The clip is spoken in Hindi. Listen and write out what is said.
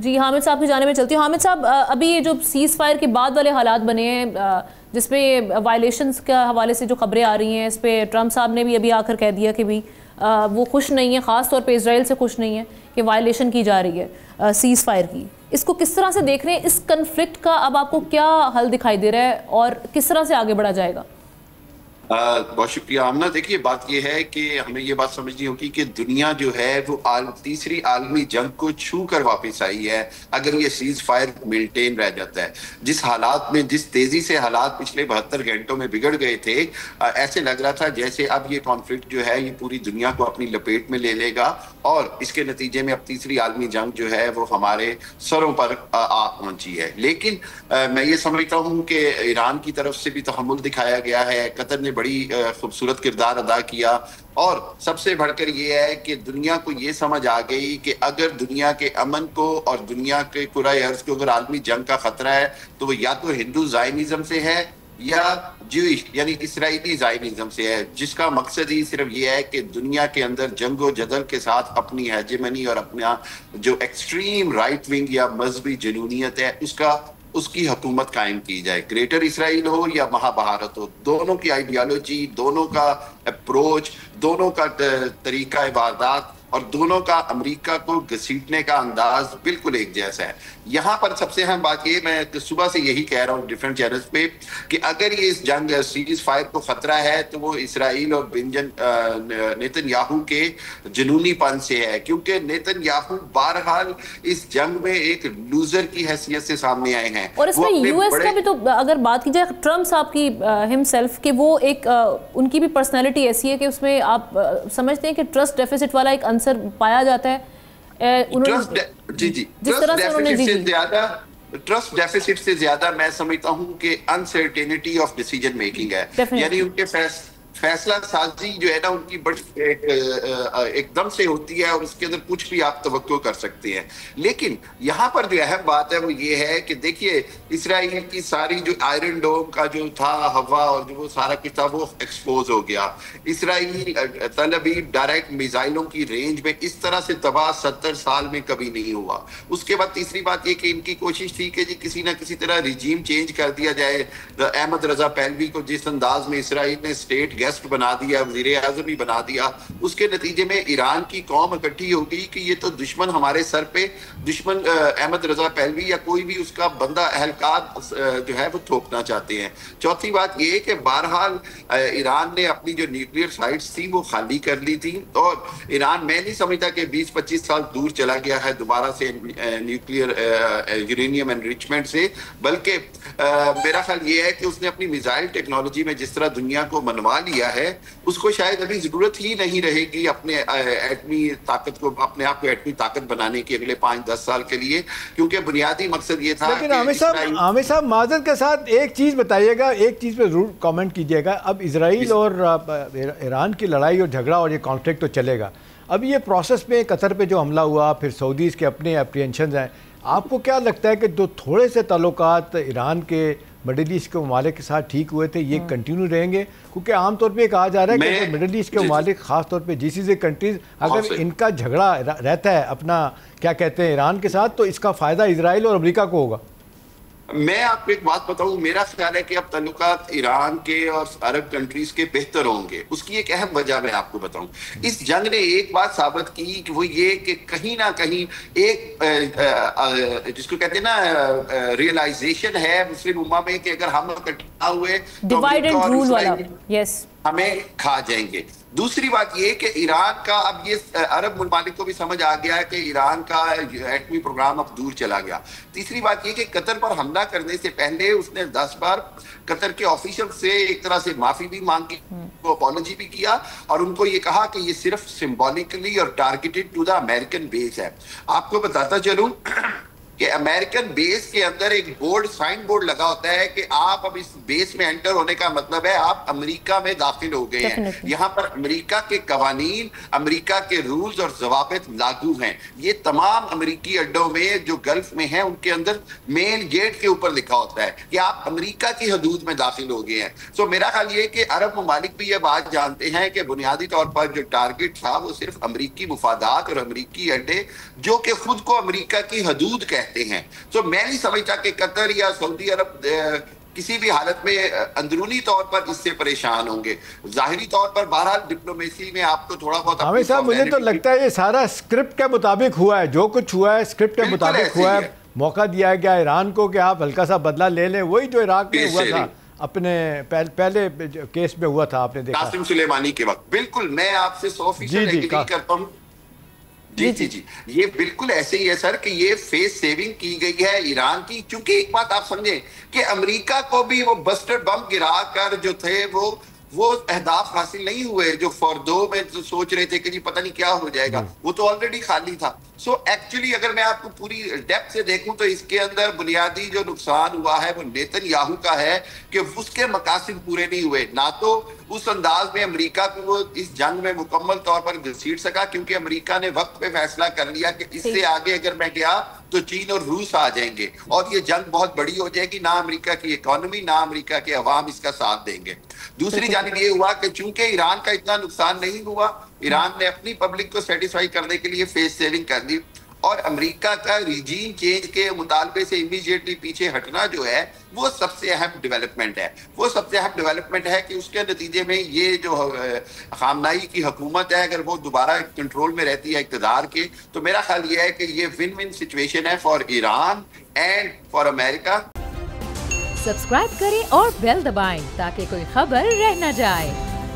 जी हामिद साहब की जाने में चलती हूँ। हामिद साहब, अभी ये जो सीज़ फायर के बाद वाले हालात बने हैं, जिसमें वायलेशंस के हवाले से जो खबरें आ रही हैं, इस पर ट्रम्प साहब ने भी अभी आकर कह दिया कि भी वो खुश नहीं है, ख़ास तौर पे इजराइल से खुश नहीं है कि वायलेशन की जा रही है सीज़ फायर की। इसको किस तरह से देख रहे हैं? इस कन्फ्लिक्ट का अब आपको क्या हल दिखाई दे रहा है और किस तरह से आगे बढ़ा जाएगा? बहुत शुक्रिया आमना। देखिए, बात यह है कि हमें ये बात समझनी होगी कि दुनिया जो है वो तीसरी आलमी जंग को छू कर वापस आई है अगर ये सीज फायर मेंटेन रह जाता है। जिस हालात में, जिस तेजी से हालात पिछले 72 घंटों में बिगड़ गए थे, ऐसे लग रहा था जैसे अब ये कॉन्फ्लिक्ट जो है ये पूरी दुनिया को अपनी लपेट में ले लेगा और इसके नतीजे में अब तीसरी आलमी जंग जो है वो हमारे सरों पर आ पहुंची है। लेकिन मैं ये समझता हूँ कि ईरान की तरफ से भी तहम्मुल दिखाया गया है, कतर ने बड़ी खूबसूरत किरदार अदा किया और सबसे बढ़कर यह है कि दुनिया को यह समझ आ गई कि अगर दुनिया के अमन को और दुनिया के कुराए अर्ज को अगर आलमी जंग का खतरा है तो वो या तो हिंदू ज़ायनिज्म से है या ज्यूइश यानी इसराइली ज़ायनिज्म से है, जिसका मकसद ही सिर्फ यह है कि दुनिया के अंदर जंगो जदल के साथ अपनी हेजेमनी और अपना जो एक्सट्रीम राइट विंग या मजहबी जनूनियत है उसकी हुकूमत कायम की जाए। ग्रेटर इसराइल हो या महाभारत हो, दोनों की आइडियोलॉजी, दोनों का अप्रोच, दोनों का तरीका इबादत और दोनों का अमेरिका को घसीटने का अंदाज बिल्कुल एक जैसा है। यहाँ पर सबसे अहम बात ये, मैं सुबह से यही कह रहा हूँ डिफरेंट चैनल्स पे, कि अगर ये इस जंग सीरीज फायर को खतरा है तो वो इसराइल और नेतन्याहू के जुनूनीपन से है, क्योंकि नेतन्याहू बहरहाल इस जंग में एक लूजर की हैसियत से सामने आए हैं। और इसमें यूएस का भी तो अगर बात की जाए, ट्रम्प साहब की हिमसेल्फ के, वो एक उनकी भी पर्सनैलिटी ऐसी है कि उसमें आप समझते हैं कि ट्रस्ट डेफिसिट वाला एक आंसर पाया जाता है। ट्रस्ट डेफिसिट से ज्यादा मैं समझता हूं कि अनसर्टेनिटी ऑफ डिसीजन मेकिंग है। यानी उनके फैसला साजी जो है ना उनकी बड़ी एकदम से होती है और उसके अंदर कुछ भी आप तवक्को कर सकते हैं। लेकिन यहाँ पर जो अहम बात है वो ये है कि देखिए, इसराइल की सारी जो आयरन डोम का जो था हवा और जो वो सारा कुछ था वो एक्सपोज हो गया। इसराइल तल अवीव डायरेक्ट मिसाइलों की रेंज में इस तरह से तबाह 70 साल में कभी नहीं हुआ। उसके बाद तीसरी बात ये कि इनकी कोशिश थी कि जी किसी ना किसी तरह रिजीम चेंज कर दिया जाए। अहमद रजा पहलवी को जिस अंदाज में इसराइल ने स्टेट गेस्ट बना दिया, वज़ीर आज़म ही बना दिया, उसके नतीजे में ईरान की कौम इकट्ठी हो गई कि ये तो दुश्मन हमारे सर पे, दुश्मन अहमद रजा पहलवी या कोई भी उसका बंदा अहलकार जो है वो थोपना चाहते हैं। चौथी बात ये कि बहरहाल ईरान ने अपनी जो न्यूक्लियर साइट्स थी वो खाली कर ली थी और ईरान, मैं नहीं समझता कि 20-25 साल दूर चला गया है दोबारा से न्यूक्लियर यूरेनियम एनरिचमेंट से, बल्कि मेरा ख्याल ये है कि उसने अपनी मिसाइल टेक्नोलॉजी में जिस तरह दुनिया को मनवा लिया है उसको शायद अभी जरूरत ही नहीं रहेगी अपने एटमी ताकत को, अपने आप को एटमी ताकत बनाने की अगले 5-10 साल के लिए, क्योंकि बुनियादी मकसद ये था। लेकिन आमिर साहब माजरत के साथ एक चीज़ बताइएगा, एक चीज़ पे जरूर कमेंट कीजिएगा। अब इसराइल और ईरान की लड़ाई और झगड़ा और ये कॉन्फ्लिक्ट तो चलेगा, अब ये प्रोसेस में कतर पे जो हमला हुआ, फिर सऊदीज़ के अपने एप्रीहेंशन हैं, आपको क्या लगता है कि जो थोड़े से ताल्लुकात ईरान के मिडिल ईस्ट के ममालिक के साथ ठीक हुए थे ये कंटिन्यू रहेंगे? क्योंकि आमतौर पे कहा जा रहा है कि मिडिल ईस्ट के ममालिक, खासतौर पे जीसीसी कंट्रीज, अगर इनका झगड़ा रहता है अपना क्या कहते हैं ईरान के साथ, तो इसका फ़ायदा इजराइल और अमेरिका को होगा। मैं आपको एक बात बताऊं, मेरा ख्याल है कि अब ताल्लुकात ईरान के और अरब कंट्रीज के बेहतर होंगे। उसकी एक अहम वजह मैं आपको बताऊं, इस जंग ने एक बात साबित की कि वो ये कि कहीं ना कहीं एक जिसको कहते हैं ना रियलाइजेशन है मुस्लिम उम्मा में कि अगर हम इकट्ठा हुए तो हमें खा जाएंगे। दूसरी बात ये कि ईरान का अब ये अरब मुमालिक को भी समझ आ गया है कि ईरान का एटमी प्रोग्राम अब दूर चला गया। तीसरी बात ये कि कतर पर हमला करने से पहले उसने 10 बार कतर के ऑफिशियल से एक तरह से माफी भी मांगी, अपॉलॉजी भी किया और उनको ये कहा कि ये सिर्फ सिंबॉलिकली और targeted to the American base है। आपको बताता चलूं कि अमेरिकन बेस के अंदर एक बोर्ड, साइन बोर्ड लगा होता है कि आप अब इस बेस में एंटर होने का मतलब है आप अमेरिका में दाखिल हो गए हैं। यहाँ पर अमेरिका के कवानीन, अमेरिका के रूल्स और ज़वाबित लागू हैं। ये तमाम अमेरिकी अड्डों में जो गल्फ में हैं उनके अंदर मेन गेट के ऊपर लिखा होता है कि आप अमेरिका की हदूद में दाखिल हो गए हैं। तो मेरा ख्याल ये कि अरब ममालिक भी ये बात जानते हैं कि बुनियादी तौर पर जो टारगेट था वो सिर्फ अमेरिकी मुफादात और अमेरिकी अड्डे जो कि खुद को अमेरिका की हदूद कहते हैं। तो मैं नहीं समझता कि कतर या सऊदी अरब किसी भी हालत में अंदरूनी तौर पर इससे परेशान होंगे। जाहिरी तौर पर बहरहाल डिप्लोमेसी में आपको थोड़ा बहुत हामिद साहब, मुझे तो लगता है ये सारा स्क्रिप्ट के मुताबिक हुआ है, जो कुछ हुआ है स्क्रिप्ट के मुताबिक हुआ है। मौका दिया गया ईरान को कि आप हल्का सा बदला ले लें, वही जो इराक में हुआ था अपने पहले केस में हुआ था, आपने देखा कासिम सुलेमानी के वक्त। बिल्कुल, मैं आपसे 100% एग्री करता हूँ। जी, ये बिल्कुल ऐसे ही है सर कि ये फेस सेविंग की गई है ईरान की, क्योंकि एक बात आप समझें कि अमेरिका को भी वो बस्टर बम गिरा कर जो थे वो अहदाफ हासिल नहीं हुए जो फॉरदो में तो सोच रहे थे कि जी पता नहीं क्या हो जाएगा, वो तो ऑलरेडी खाली था। सो एक्चुअली अगर मैं आपको पूरी डेप्थ से देखूं तो इसके अंदर बुनियादी जो नुकसान हुआ है वो नेतन्याहू का है कि उसके मकासद पूरे नहीं हुए। ना तो उस अंदाज में अमेरिका को वो इस जंग में मुकम्मल तौर पर घसीट सका, क्योंकि अमेरिका ने वक्त पे फैसला कर लिया कि इससे आगे अगर मैं गया तो चीन और रूस आ जाएंगे और ये जंग बहुत बड़ी हो जाएगी, ना अमेरिका की इकोनॉमी ना अमेरिका के अवाम इसका साथ देंगे। दूसरी जानिब ये हुआ कि चूंकि ईरान का इतना नुकसान नहीं हुआ, ईरान ने अपनी पब्लिक को सेटिस्फाई करने के लिए फेस सेविंग कर दी और अमेरिका का रिजीम चेंज के मुतालबे से इमीडिएटली पीछे हटना जो है वो सबसे अहम डेवलपमेंट है। वो सबसे अहम डेवलपमेंट है कि उसके नतीजे में ये जो खामनाई की हुकूमत है अगर वो दोबारा कंट्रोल में रहती है इक़्तिदार के, तो मेरा ख्याल ये है कि ये विन विन सिचुएशन है for Iran and for America. Subscribe करें और बेल दबाएं ताकि कोई खबर रह न जाए।